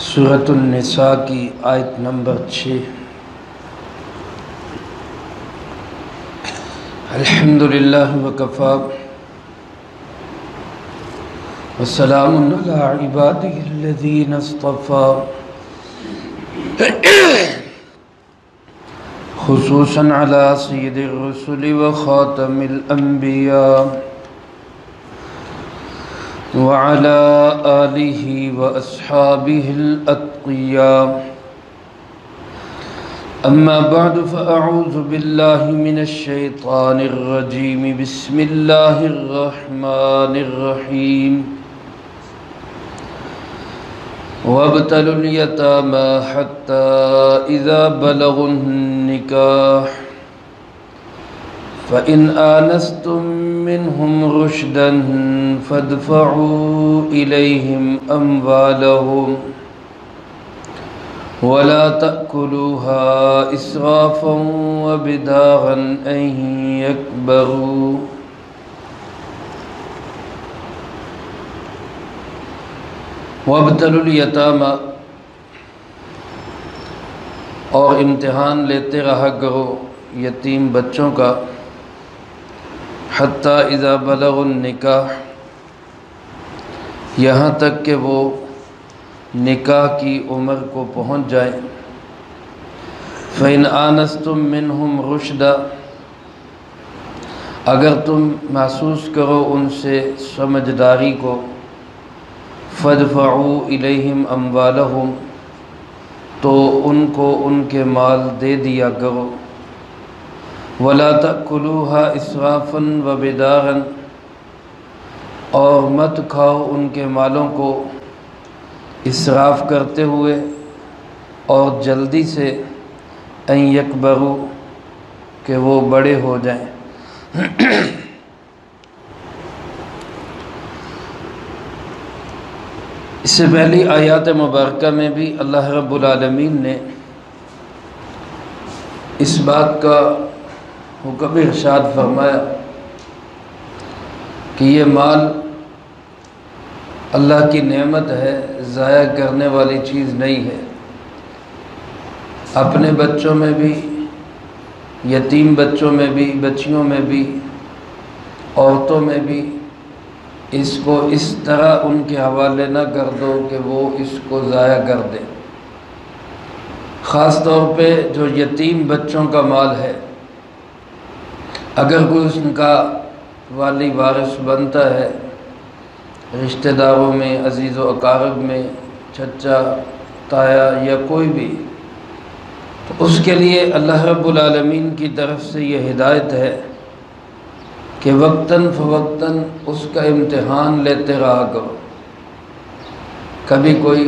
سورۃ النساء کی آیت نمبر 6۔ الحمدللہ وکفی وسلام علی عبادہ الذین اصطفی، خصوصاً علی سید الرسل وخاتم الانبیاء وعلى آلہ واصحابہ الاتقیاء، اما بعد فاعوذ باللہ من الشیطان الرجیم، بسم اللہ الرحمن الرحیم۔ وابتلوا اليتامى حتى إذا بلغوا النكاح فإن آنستم منهم رشدا فادفعوا إليهم أموالهم ولا تأكلوها إسرافا وبدارا أن يكبروا، وابتلوا الیتامی، اور امتحان لیتے رہا کرو یتیم بچوں کا، حتیٰ اذا بلغوا النکاح، یہاں تک کہ وہ نکاح کی عمر کو پہنچ جائیں۔ فَإِنْ آنَسْتُم مِّنْهُمْ رُشْدًا، اگر تم محسوس کرو ان سے سمجھداری کو، فَادْفَعُوا إِلَيْهِمْ أَمْوَالَهُمْ، تو ان کو ان کے مال دے دیا کرو، وَلَا تَأْكُلُوهَا إِسْرَافًا وَبِدَارًا، اور مت کھاؤ ان کے مالوں کو اسراف کرتے ہوئے اور جلدی سے، أَن يَكْبَرُوا، کہ وہ بڑے ہو جائیں۔ اس سے پہلی آیات مبارکہ میں بھی اللہ رب العالمین نے اس بات کا حکم ارشاد فرمایا کہ یہ مال اللہ کی نعمت ہے، ضائع کرنے والی چیز نہیں ہے۔ اپنے بچوں میں بھی، یتیم بچوں میں بھی، بچیوں میں بھی، عورتوں میں بھی، اس کو اس طرح ان کے حوالے نہ کر دو کہ وہ اس کو ضائع کر دیں۔ خاص طور پہ جو یتیم بچوں کا مال ہے، اگر کوئی اس کا والی وارث بنتا ہے، رشتہ داروں میں، عزیز و اقارب میں، چچا تایا یا کوئی بھی، تو اس کے لیے اللہ رب العالمین کی طرف سے یہ ہدایت ہے کہ وقتاً فوقتاً اس کا امتحان لیتے رہا کرو۔ کبھی کوئی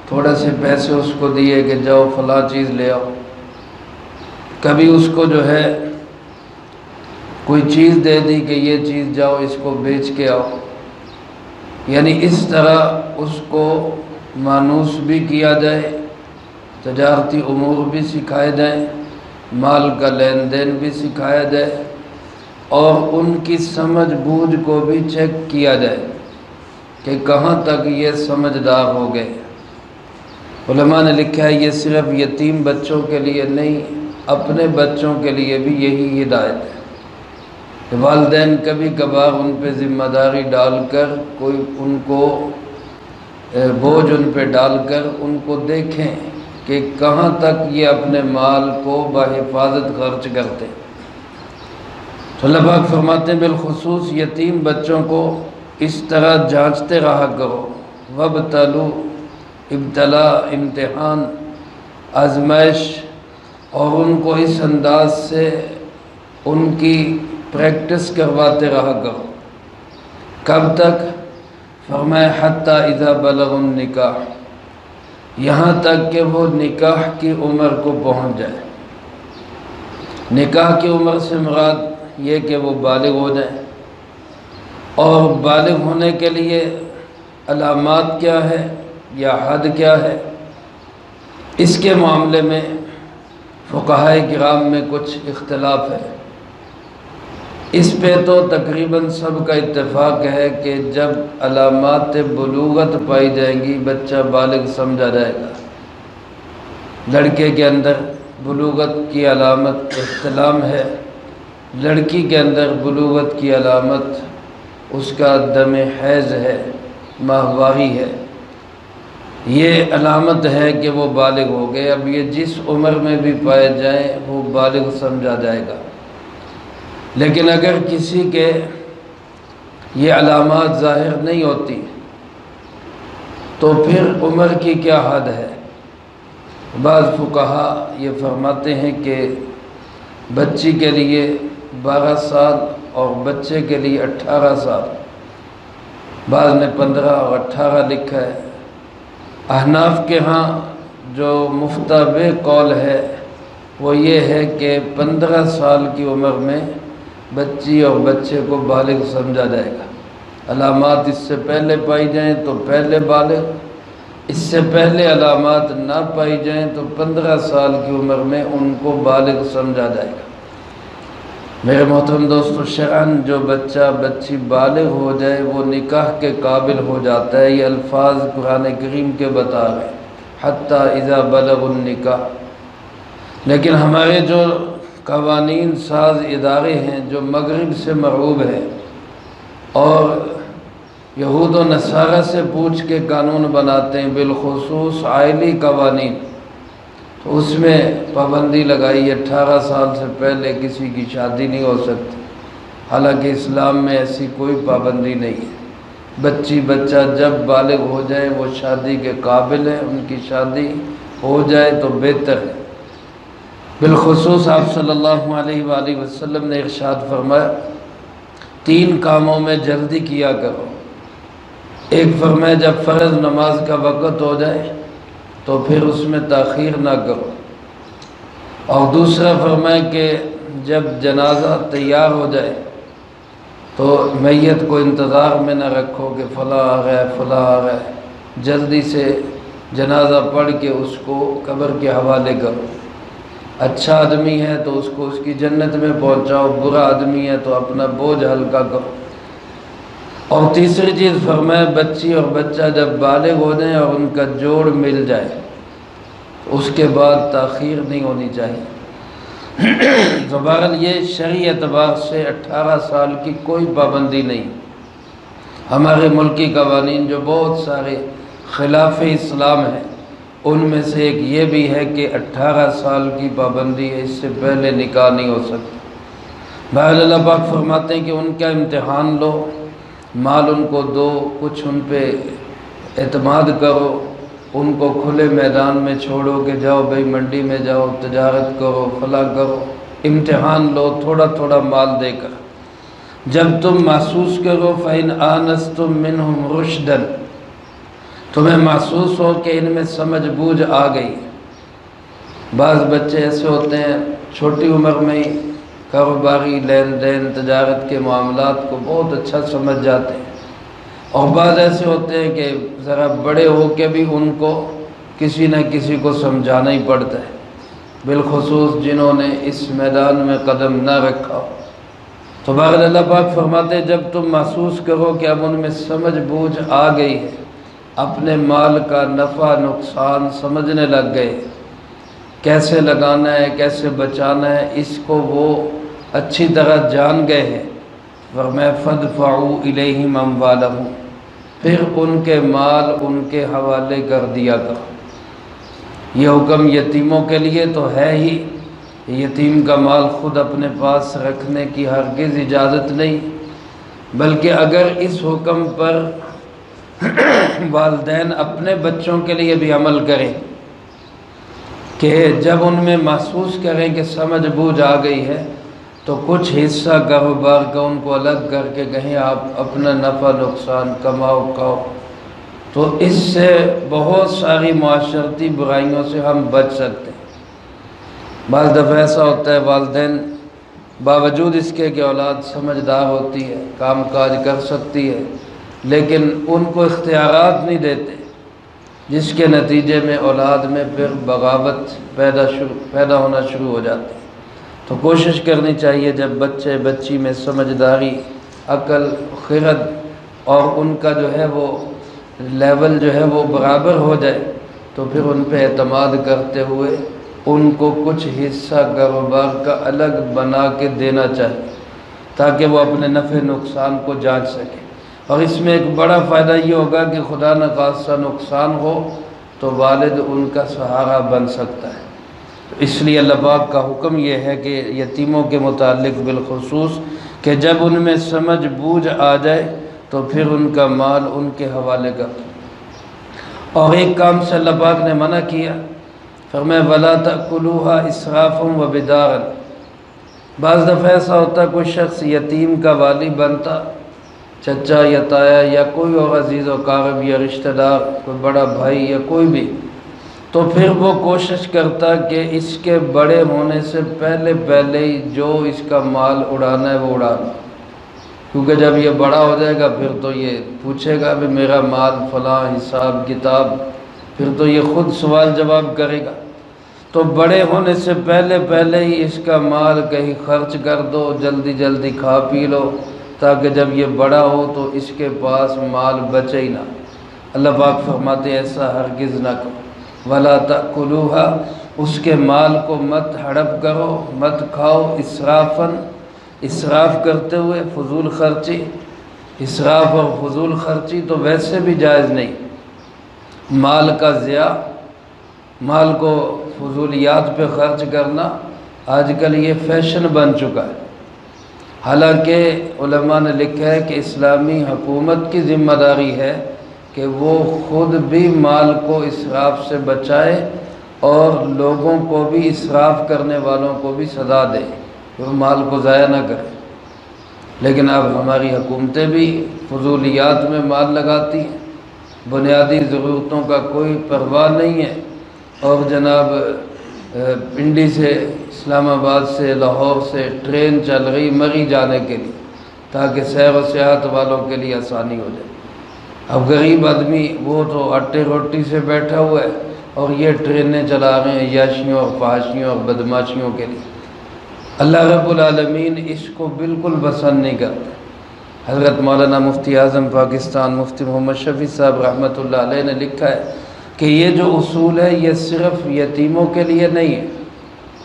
تھوڑے سے پیسے اس کو دیے کہ جاؤ فلاں چیز لے آؤ، کبھی اس کو جو ہے کوئی چیز دے دی کہ یہ چیز جاؤ اس کو بیچ کے آؤ، یعنی اس طرح اس کو مانوس بھی کیا جائے، تجارتی امور بھی سکھائے جائیں، مال کا لین دین بھی سکھایا جائے، اور ان کی سمجھ بوجھ کو بھی چیک کیا جائے کہ کہاں تک یہ سمجھدار ہو گئے۔ علماء نے لکھا ہے یہ صرف یتیم بچوں کے لیے نہیں، اپنے بچوں کے لیے بھی یہی ہدایت ہے کہ والدین کبھی کبھار ان پہ ذمہ داری ڈال کر، کوئی ان کو بوجھ ان پہ ڈال کر ان کو دیکھیں کہ کہاں تک یہ اپنے مال کو بحفاظت خرچ کرتے۔ تو اللہ پاک فرماتے ہیں بالخصوص یتیم بچوں کو اس طرح جانچتے رہا کرو۔ وابتلوا، ابتلا، امتحان، آزمائش، اور ان کو اس انداز سے ان کی پریکٹس کرواتے رہا کرو۔ کب تک؟ فرمایا حتی اذا بلغوا النکاح، یہاں تک کہ وہ نکاح کی عمر کو پہنچ جائے۔ نکاح کی عمر سے مراد یہ کہ وہ بالغ ہو جائیں، اور بالغ ہونے کے لیے علامات کیا ہے یا حد کیا ہے، اس کے معاملے میں فقہائے کرام میں کچھ اختلاف ہے۔ اس پہ تو تقریباً سب کا اتفاق ہے کہ جب علامات بلوغت پائی جائیں گی بچہ بالغ سمجھا جائے گا۔ لڑکے کے اندر بلوغت کی علامت احتلام ہے، لڑکی کے اندر بلوغت کی علامت اس کا دم حیض ہے، ماہواری ہے، یہ علامت ہے کہ وہ بالغ ہو گئے۔ اب یہ جس عمر میں بھی پائے جائیں وہ بالغ سمجھا جائے گا۔ لیکن اگر کسی کے یہ علامات ظاہر نہیں ہوتی تو پھر عمر کی کیا حد ہے؟ بعض فقہا یہ فرماتے ہیں کہ بچی کے لیے 12 سال اور بچے کے لیے 18 سال، بعض نے 15 اور 18 لکھا ہے۔ احناف کے ہاں جو مفتبع قول ہے وہ یہ ہے کہ 15 سال کی عمر میں بچی اور بچے کو بالغ سمجھا جائے گا۔ علامات اس سے پہلے پائی جائیں تو پہلے بالغ، اس سے پہلے علامات نہ پائی جائیں تو 15 سال کی عمر میں ان کو بالغ سمجھا جائے گا۔ میرے محترم دوستو، شرعاً جو بچہ بچی بالغ ہو جائے وہ نکاح کے قابل ہو جاتا ہے۔ یہ الفاظ قرآن کریم کے بتا رہے ہیں، حتیٰ اذا بلغ النکاح۔ لیکن ہمارے جو قوانین ساز ادارے ہیں جو مغرب سے مرعوب ہیں اور یہود و نصارہ سے پوچھ کے قانون بناتے ہیں، بالخصوص آئلی قوانین، تو اس میں پابندی لگائی 18 سال سے پہلے کسی کی شادی نہیں ہو سکتی، حالانکہ اسلام میں ایسی کوئی پابندی نہیں ہے۔ بچی بچہ جب بالغ ہو جائے وہ شادی کے قابل ہے، ان کی شادی ہو جائے تو بہتر ہے۔ بالخصوص آپ صلی اللہ علیہ وآلہ وسلم نے ارشاد فرمایا 3 کاموں میں جلدی کیا کرو۔ ایک فرمایا جب فرض نماز کا وقت ہو جائے تو پھر اس میں تاخیر نہ کرو، اور دوسرا فرمایا کہ جب جنازہ تیار ہو جائے تو میت کو انتظار میں نہ رکھو کہ فلاں آ گیا فلاں آ گیا، جلدی سے جنازہ پڑھ کے اس کو قبر کے حوالے کرو۔ اچھا آدمی ہے تو اس کو اس کی جنت میں پہنچاؤ، برا آدمی ہے تو اپنا بوجھ ہلکا کرو۔ اور تیسری چیز فرمایا بچی اور بچہ جب بالغ ہو جائیں اور ان کا جوڑ مل جائے اس کے بعد تاخیر نہیں ہونی چاہیے۔ تو بہرحال یہ شرعی اعتبار سے 18 سال کی کوئی پابندی نہیں۔ ہمارے ملکی قوانین جو بہت سارے خلاف اسلام ہیں ان میں سے ایک یہ بھی ہے کہ 18 سال کی پابندی ہے، اس سے پہلے نکاح نہیں ہو سکتا۔ بہرحال اللہ پاک فرماتے ہیں کہ ان کا امتحان لو، مال ان کو دو، کچھ ان پہ اعتماد کرو، ان کو کھلے میدان میں چھوڑو کہ جاؤ بھائی منڈی میں جاؤ تجارت کرو فلاں کرو، امتحان لو تھوڑا تھوڑا مال دے کر۔ جب تم محسوس کرو فَإِنْ آنَسْتُم مِّنْهُمْ رُشْدًا، تمہیں محسوس ہو کہ ان میں سمجھ بوجھ آ گئی۔ بعض بچے ایسے ہوتے ہیں چھوٹی عمر میں ہی کاروباری لین دین تجارت کے معاملات کو بہت اچھا سمجھ جاتے ہیں، اور بعض ایسے ہوتے ہیں کہ ذرا بڑے ہو کے بھی ان کو کسی نہ کسی کو سمجھانا ہی پڑتا ہے، بالخصوص جنہوں نے اس میدان میں قدم نہ رکھا ہو۔ تو بہرحال اللہ پاک فرماتے ہیں جب تم محسوس کرو کہ اب ان میں سمجھ بوجھ آ گئی ہے، اپنے مال کا نفع نقصان سمجھنے لگ گئے، کیسے لگانا ہے کیسے بچانا ہے اس کو وہ اچھی طرح جان گئے ہیں، فرمایا فَادْفَعُوا إِلَيْهِمْ أَمْوَالَهُمْ، پھر ان کے مال ان کے حوالے کر دیا کرو۔ یہ حکم یتیموں کے لیے تو ہے ہی، یتیم کا مال خود اپنے پاس رکھنے کی ہرگز اجازت نہیں، بلکہ اگر اس حکم پر والدین اپنے بچوں کے لیے بھی عمل کریں کہ جب ان میں محسوس کریں کہ سمجھ بوجھ آ گئی ہے تو کچھ حصہ کاروبار کا ان کو الگ کر کے کہیں آپ اپنا نفع نقصان کماؤ کھاؤ، تو اس سے بہت ساری معاشرتی برائیوں سے ہم بچ سکتے ہیں۔ بعض دفعہ ایسا ہوتا ہے والدین باوجود اس کے کہ اولاد سمجھدار ہوتی ہے کام کاج کر سکتی ہے لیکن ان کو اختیارات نہیں دیتے، جس کے نتیجے میں اولاد میں پھر بغاوت پیدا ہونا شروع ہو جاتی ہے۔ تو کوشش کرنی چاہیے جب بچے بچی میں سمجھداری، عقل، خرد اور ان کا جو ہے وہ لیول جو ہے وہ برابر ہو جائے تو پھر ان پہ اعتماد کرتے ہوئے ان کو کچھ حصہ کاروبار کا الگ بنا کے دینا چاہیے تاکہ وہ اپنے نفع نقصان کو جانچ سکے۔ اور اس میں ایک بڑا فائدہ یہ ہوگا کہ خدا نخواستہ نقصان ہو تو والد ان کا سہارا بن سکتا ہے۔ اس لیے اللہ پاک کا حکم یہ ہے کہ یتیموں کے متعلق بالخصوص کہ جب ان میں سمجھ بوجھ آ جائے تو پھر ان کا مال ان کے حوالے کر دو۔ اور ایک کام سے اللہ پاک نے منع کیا، فرمایا وَلَا تَأْكُلُوهَا إِسْرَافًا وَبِدَارًا۔ بعض دفعہ ایسا ہوتا کوئی شخص یتیم کا والی بنتا، چچا یا تایا یا کوئی اور عزیز و اقارب یا رشتہ دار، کوئی بڑا بھائی یا کوئی بھی، تو پھر وہ کوشش کرتا کہ اس کے بڑے ہونے سے پہلے ہی جو اس کا مال اڑانا ہے وہ اڑا لو، کیونکہ جب یہ بڑا ہو جائے گا پھر تو یہ پوچھے گا بھی میرا مال فلاں حساب کتاب، پھر تو یہ خود سوال جواب کرے گا۔ تو بڑے ہونے سے پہلے ہی اس کا مال کہیں خرچ کر دو، جلدی کھا پی لو، تاکہ جب یہ بڑا ہو تو اس کے پاس مال بچے ہی نہ۔ اللہ پاک فرماتے ہیں ایسا ہرگز نہ کرو، وَلَا تَأْكُلُوهَا، اس کے مال کو مت ہڑپ کرو، مت کھاؤ، اسراف کرتے ہوئے، فضول خرچی۔ اسراف اور فضول خرچی تو ویسے بھی جائز نہیں، مال کا ضیاع، مال کو فضولیات پہ خرچ کرنا آج کل یہ فیشن بن چکا ہے۔ حالانکہ علماء نے لکھا ہے کہ اسلامی حکومت کی ذمہ داری ہے کہ وہ خود بھی مال کو اسراف سے بچائے اور لوگوں کو بھی، اسراف کرنے والوں کو بھی سزا دے کہ وہ مال کو ضائع نہ کرے۔ لیکن اب ہماری حکومتیں بھی فضولیات میں مال لگاتی ہیں، بنیادی ضرورتوں کا کوئی پرواہ نہیں ہے، اور جناب پنڈی سے، اسلام آباد سے، لاہور سے ٹرین چل رہی مری جانے کے لیے تاکہ سیر و سیاحت والوں کے لیے آسانی ہو جائے۔ اب غریب آدمی وہ تو آٹے روٹی سے بیٹھا ہوا ہے اور یہ ٹرینیں چلا رہے ہیں عیاشیوں اور فحاشیوں اور بدماشیوں کے لیے۔ اللہ رب العالمین اس کو بالکل پسند نہیں کرتے۔ حضرت مولانا مفتی اعظم پاکستان مفتی محمد شفیع صاحب رحمۃ اللہ علیہ نے لکھا ہے کہ یہ جو اصول ہے یہ صرف یتیموں کے لیے نہیں ہے،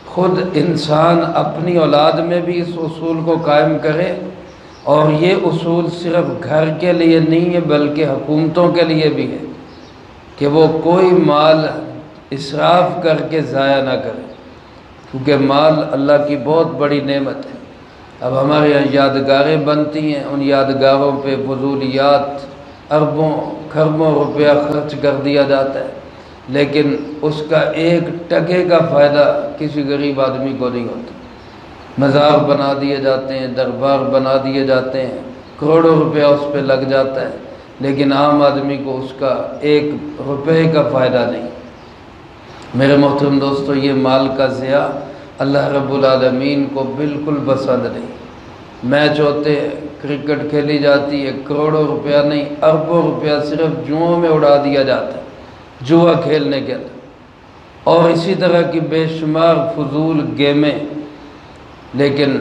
خود انسان اپنی اولاد میں بھی اس اصول کو قائم کرے، اور یہ اصول صرف گھر کے لیے نہیں ہے بلکہ حکومتوں کے لیے بھی ہے کہ وہ کوئی مال اسراف کر کے ضائع نہ کرے، کیونکہ مال اللہ کی بہت بڑی نعمت ہے۔ اب ہمارے یہاں یادگاریں بنتی ہیں، ان یادگاروں پہ فضولیات اربوں کھربوں روپیہ خرچ کر دیا جاتا ہے، لیکن اس کا ایک ٹکے کا فائدہ کسی غریب آدمی کو نہیں ہوتا۔ مزار بنا دیے جاتے ہیں، دربار بنا دیے جاتے ہیں، کروڑوں روپیہ اس پہ لگ جاتا ہے، لیکن عام آدمی کو اس کا ایک روپے کا فائدہ نہیں۔ میرے محترم دوستو، یہ مال کا ضیاع اللہ رب العالمین کو بالکل پسند نہیں۔ میچ ہوتے ہیں، کرکٹ کھیلی جاتی ہے، کروڑوں روپیہ نہیں اربوں روپیہ صرف جوؤں میں اڑا دیا جاتا ہے، جوا کھیلنے کے اندر، اور اسی طرح کی بے شمار فضول گیمیں۔ لیکن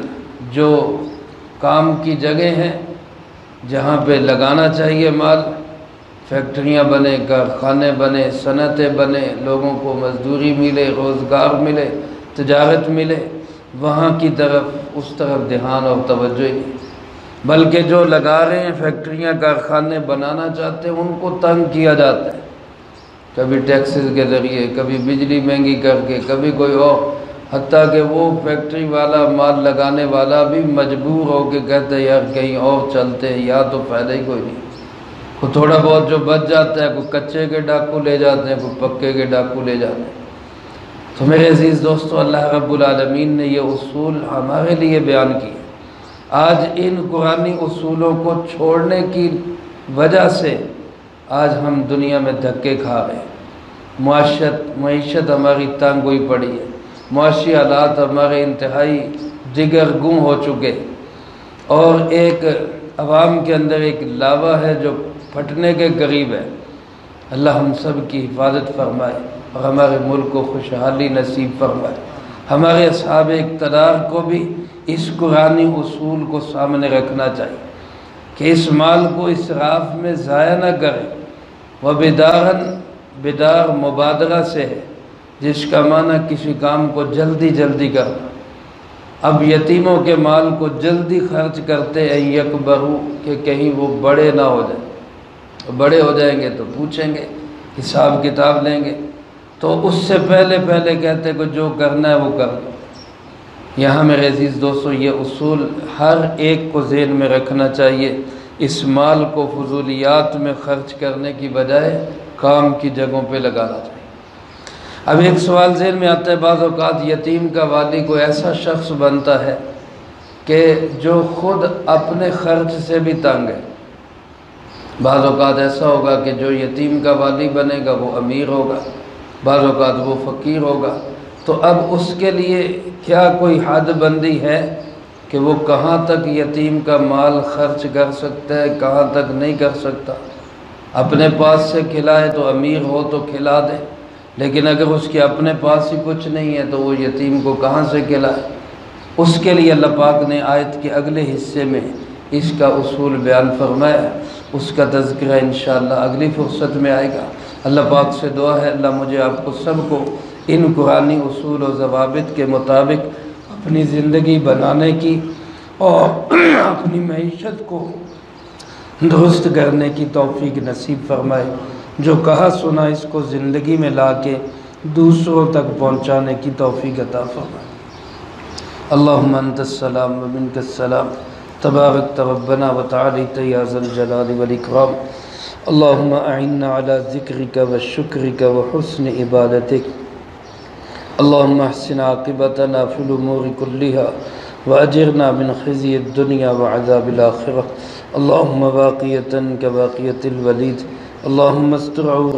جو کام کی جگہ ہیں جہاں پہ لگانا چاہیے مال، فیکٹریاں بنے، کارخانے بنے، صنعتیں بنے، لوگوں کو مزدوری ملے، روزگار ملے، تجارت ملے، وہاں کی طرف اس طرف دھیان اور توجہ ہی نہیں، بلکہ جو لگا رہے ہیں فیکٹریاں کارخانے بنانا چاہتے ہیں ان کو تنگ کیا جاتا ہے، کبھی ٹیکسز کے ذریعے، کبھی بجلی مہنگی کر کے، کبھی کوئی اور، حتیٰ کہ وہ فیکٹری والا مال لگانے والا بھی مجبور ہو کے کہتے ہیں یار کہیں اور چلتے ہیں، یا تو فائدہ ہی کوئی نہیں، کوئی تھوڑا بہت جو بچ جاتا ہے، کوئی کچے کے ڈاکو لے جاتے ہیں، کوئی پکے کے ڈاکو لے جاتے ہیں۔ تو میرے عزیز دوستو، اللہ رب العالمین نے یہ اصول ہمارے لیے بیان کیے۔ آج ان قرآنی اصولوں کو چھوڑنے کی وجہ سے آج ہم دنیا میں دھکے کھا رہے ہیں، معیشت ہماری تنگ ہوئی پڑی ہے، معاشی حالات ہمارے انتہائی جگر گم ہو چکے، اور ایک عوام کے اندر ایک لاوا ہے جو پھٹنے کے قریب ہے۔ اللہ ہم سب کی حفاظت فرمائے اور ہمارے ملک کو خوشحالی نصیب فرمائے۔ ہمارے اصحاب اقتدار کو بھی اس قرآنی اصول کو سامنے رکھنا چاہیے کہ اس مال کو اسراف میں ضائع نہ کرے۔ بدار مبادرہ سے ہے، جس کا معنی کسی کام کو جلدی کرنا۔ اب یتیموں کے مال کو جلدی خرچ کرتے ہیں یکبرو، کہ کہیں وہ بڑے نہ ہو جائیں، بڑے ہو جائیں گے تو پوچھیں گے، حساب کتاب لیں گے، تو اس سے پہلے کہتے کہ جو کرنا ہے وہ کر دو۔ یہاں میرے عزیز دوستو یہ اصول ہر ایک کو ذہن میں رکھنا چاہیے، اس مال کو فضولیات میں خرچ کرنے کی بجائے کام کی جگہوں پہ لگانا چاہیے۔ اب ایک سوال ذہن میں آتا ہے، بعض اوقات یتیم کا والی کوئی ایسا شخص بنتا ہے کہ جو خود اپنے خرچ سے بھی تنگ ہے۔ بعض اوقات ایسا ہوگا کہ جو یتیم کا والی بنے گا وہ امیر ہوگا، بعض اوقات وہ فقیر ہوگا، تو اب اس کے لیے کیا کوئی حد بندی ہے کہ وہ کہاں تک یتیم کا مال خرچ کر سکتا ہے، کہاں تک نہیں کر سکتا؟ اپنے پاس سے کھلائے تو امیر ہو تو کھلا دے، لیکن اگر اس کے اپنے پاس ہی کچھ نہیں ہے تو وہ یتیم کو کہاں سے کھلائے؟ اس کے لیے اللہ پاک نے آیت کے اگلے حصے میں اس کا اصول بیان فرمایا، اس کا تذکرہ انشاءاللہ اگلی فرصت میں آئے گا۔ اللہ پاک سے دعا ہے اللہ مجھے آپ کو سب کو ان قرآنی اصول و ضوابط کے مطابق اپنی زندگی بنانے کی اور اپنی معیشت کو درست کرنے کی توفیق نصیب فرمائے، جو کہا سنا اس کو زندگی میں لا کے دوسروں تک پہنچانے کی توفیق عطا فرمائے۔ اللہم انت السلام و منک السلام، تبارکت ربنا و تعالیت یا ذا الجلال والاکرام۔ اللہم اعنا علی ذکرک و شکرک و حسن عبادتک۔ اللہم احسن عاقبتنا فی الامور کلہا واجرنا من خزی الدنیا وعذاب الآخرہ۔ اللہم باقیتا کباقیت الولید۔ اللہم استر عورتنا